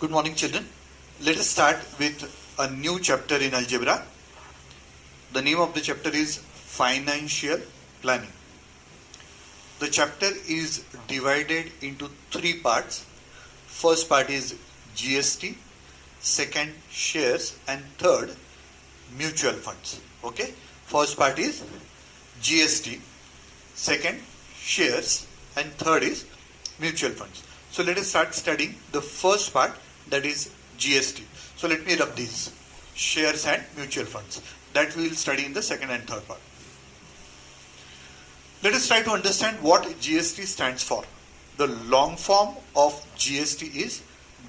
Good morning, children. Let us start with a new chapter in algebra. The name of the chapter is Financial Planning. The chapter is divided into three parts. First part is GST, second shares, and third mutual funds. Okay. First part is GST, second shares, and third is mutual funds. So let us start studying the first part, that is GST. So let me rub these shares and mutual funds that we will study in the second and third part. Let us try to understand what GST stands for. The long form of GST is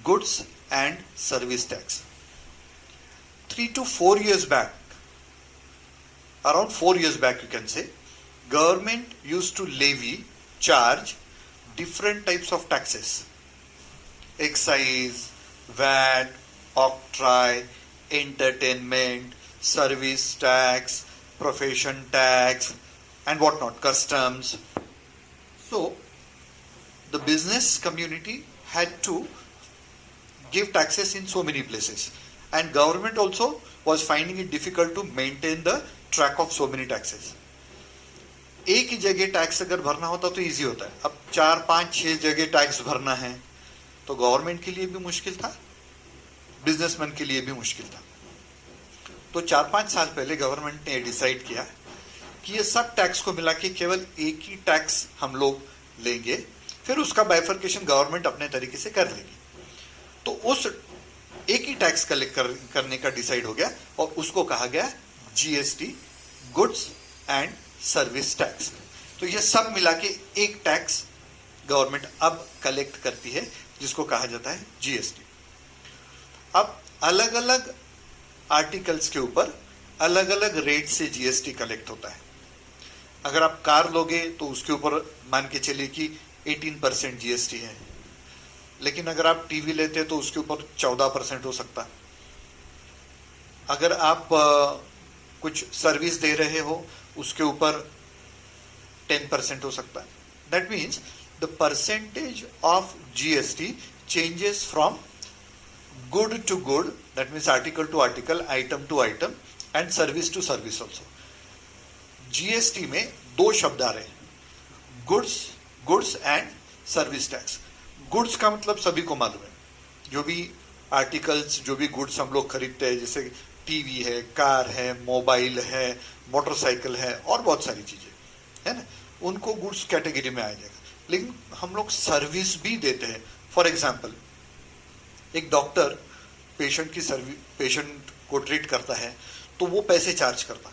Goods and Service Tax. 3 to 4 years back, around 4 years back you can say, government used to charge different types of taxes. Excise, VAT, octroi, entertainment, service tax, profession tax, and whatnot, customs. So, the business community had to give taxes in so many places. And government also was finding it difficult to maintain the track of so many taxes. एक ही जगह tax अगर भरना होता तो easy होता है. अब 4, 5, 6 जगह टैक्स भरना है तो गवर्नमेंट के लिए भी मुश्किल था, बिजनेसमैन के लिए भी मुश्किल था. तो 4-5 साल पहले गवर्नमेंट ने डिसाइड किया कि ये सब टैक्स को मिला के केवल एक ही टैक्स हम लोग लेंगे, फिर उसका बाइफर्केशन गवर्नमेंट अपने तरीके से कर लेगी. तो उस एक ही टैक्स कलेक्ट करने का डिसाइड हो गया और उसको कहा गया GST, goods and service tax. तो ये सब मिला के एक टैक्स गवर्नमेंट अब कलेक्ट करती है जिसको कहा जाता है जीएसटी. अब अलग अलग आर्टिकल्स के ऊपर अलग अलग रेट से जीएसटी कलेक्ट होता है. अगर आप कार लोगे तो उसके ऊपर मान के चलिए कि 18% जीएसटी है, लेकिन अगर आप टीवी लेते तो उसके ऊपर 14% हो सकता. अगर आप कुछ सर्विस दे रहे हो उसके ऊपर 10% हो सकता है. That means the percentage of GST changes from good to good, that means article to article, item to item, and service to service also. GST में दो शब्द आ रहे हैं, goods and service tax. Goods का मतलब सभी को मालूम है, जो भी आर्टिकल्स, जो भी गुड्स हम लोग खरीदते हैं, जैसे टीवी है, कार है, मोबाइल है, मोटरसाइकिल है और बहुत सारी चीजें है ना, उनको गुड्स कैटेगरी में आ जाएगा. लेकिन हम लोग सर्विस भी देते हैं. फॉर एग्जांपल, एक डॉक्टर पेशेंट को ट्रीट करता है तो वो पैसे चार्ज करता,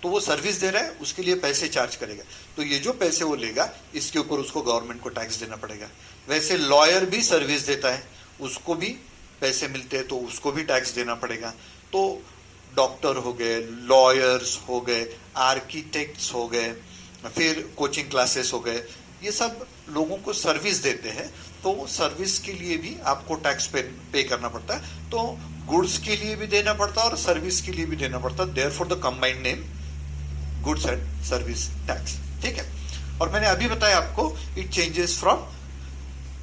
तो वो सर्विस दे रहा है, उसके लिए पैसे चार्ज करेगा. तो ये जो पैसे वो लेगा इसके ऊपर उसको गवर्नमेंट को टैक्स देना पड़ेगा. वैसे लॉयर भी सर्विस देता है, उसको भी पैसे मिलते हैं तो उसको भी टैक्स देना पड़ेगा. तो डॉक्टर हो गए, लॉयर्स हो गए, आर्किटेक्ट्स हो गए, फिर कोचिंग क्लासेस हो गए, ये सब लोगों को सर्विस देते हैं तो सर्विस के लिए भी आपको टैक्स पे करना पड़ता है. तो गुड्स के लिए भी देना पड़ता है और सर्विस के लिए भी देना पड़ता है. Therefore the combined name goods and service tax. ठीक है. और मैंने अभी बताया आपको, it changes from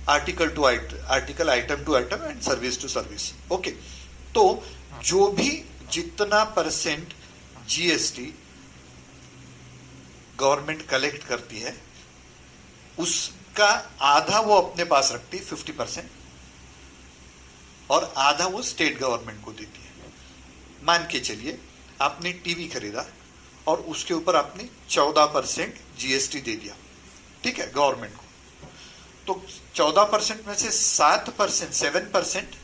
article to article, item to item, and service to service. Okay. तो जो भी जितना परसेंट जीएसटी गवर्नमेंट कलेक्ट करती है उसका आधा वो अपने पास रखती है, 50%, और आधा वो स्टेट गवर्नमेंट को देती है. मान के चलिए आपने टीवी खरीदा और उसके ऊपर आपने 14% जीएसटी दे दिया, ठीक है, गवर्नमेंट को. तो 14% में से 7%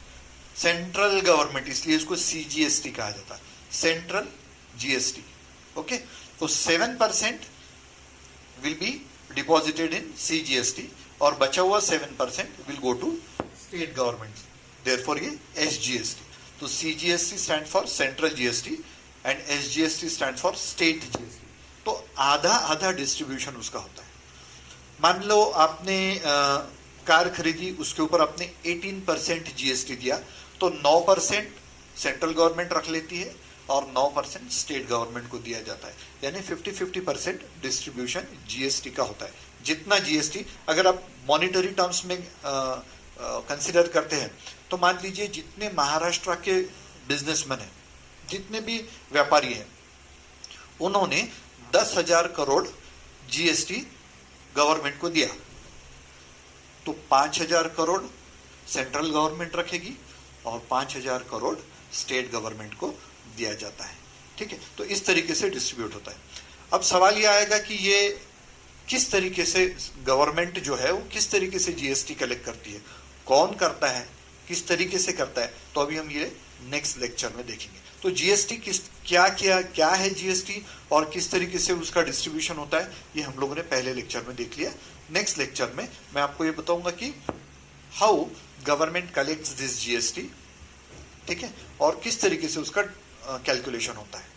सेंट्रल गवर्नमेंट, इसलिए इसको सीजीएसटी कहा जाता है, सेंट्रल जीएसटी. ओके. तो 7% will be deposited in CGST और बचा हुआ 7% will go to state government. Therefore ये एसजीएसटी. तो CGST stand for central GST and SGST stand for state GST. तो आधा आधा डिस्ट्रीब्यूशन उसका होता है. मान लो आपने कार खरीदी, उसके ऊपर आपने 18% जीएसटी दिया, तो 9% सेंट्रल गवर्नमेंट रख लेती है और 9% स्टेट गवर्नमेंट को दिया जाता है. यानी 50-50% डिस्ट्रीब्यूशन जीएसटी का होता है. जितना जीएसटी, अगर आप मॉनिटरी टर्म्स में कंसिडर करते हैं तो मान लीजिए जितने महाराष्ट्र के बिजनेसमैन हैं, जितने भी व्यापारी हैं, उन्होंने 10,000 करोड़ जीएसटी गवर्नमेंट को दिया, तो 5,000 करोड़ सेंट्रल गवर्नमेंट रखेगी और 5,000 करोड़ स्टेट गवर्नमेंट को दिया जाता है। ठीक है, तो इस तरीके से डिस्ट्रीब्यूट होता है। अब सवाल यह आएगा कि ये किस तरीके से गवर्नमेंट जो है वो किस तरीके से जीएसटी कलेक्ट करती है, कौन करता है, किस तरीके से करता है, तो अभी हम ये नेक्स्ट लेक्चर में देखेंगे। तो जीएसटी क्या है जीएसटी और किस तरीके से उसका डिस्ट्रीब्यूशन होता है, ये हम लोगों ने पहले लेक्चर में देख लिया। नेक्स्ट लेक्चर में मैं आपको ये बताऊंगा कि how government collects this GST, ठीक है, और किस तरीके से उसका कैलकुलेशन होता है।